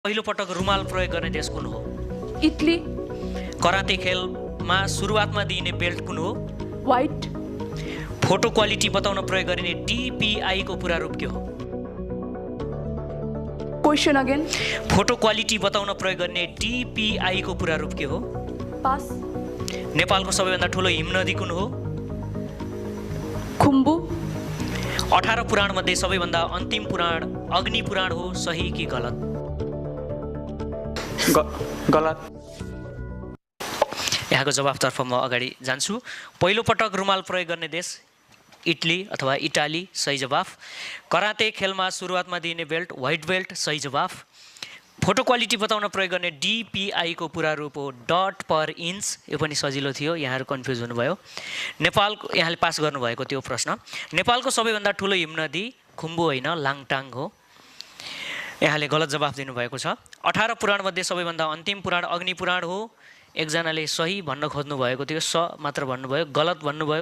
पहिलो पटक रुमाल प्रयोग गर्ने देश कुन हो? इटली। कराते खेलमा सुरुवातमा दिइने बेल्ट कुन हो? व्हाइट। फोटो क्वालिटी बताउन प्रयोग गरिने DPI को पूरा रूप के हो? Question again. फोटो क्वालिटी बताउन प्रयोग गर्ने DPI को पूरा रूप के हो? पास। नेपालको सबैभन्दा ठुलो हिमनदी कुन हो? खुम्बु। 18 पुराण मध्ये सबैभन्दा अन्तिम पुराण अग्नि पुराण हो, सही कि गलत? गलत। यहाँको जवाफतर्फ म अगाडि जान्छु। पहिलो पटक रुमाल प्रयोग गर्ने देश इटली अथवा इटाली, सही जवाफ। कराते खेलमा सुरुवातमा दिइने बेल्ट व्हाइट बेल्ट, सही जवाफ। फोटो क्वालिटी बताउन प्रयोग गर्ने DPI को पूरा रूप हो डट पर इन्च। यो पनि सजिलो थियो, यहाँहरू कन्फ्युज हुनुभयो। नेपालको यहाँले पास गर्नुभएको त्यो प्रश्न। नेपालको सबैभन्दा ठुलो हिमनदी खुम्बु होइन, लाङटाङ हो। यहाँले गलत जवाफ दिनुभएको छ। 18 पुराण मध्ये सबैभन्दा अन्तिम पुराण अग्नि पुराण हो। एकजनाले सही भन्न खोज्नु भएको थियो, स मात्र भन्नुभयो, गलत भन्नुभयो।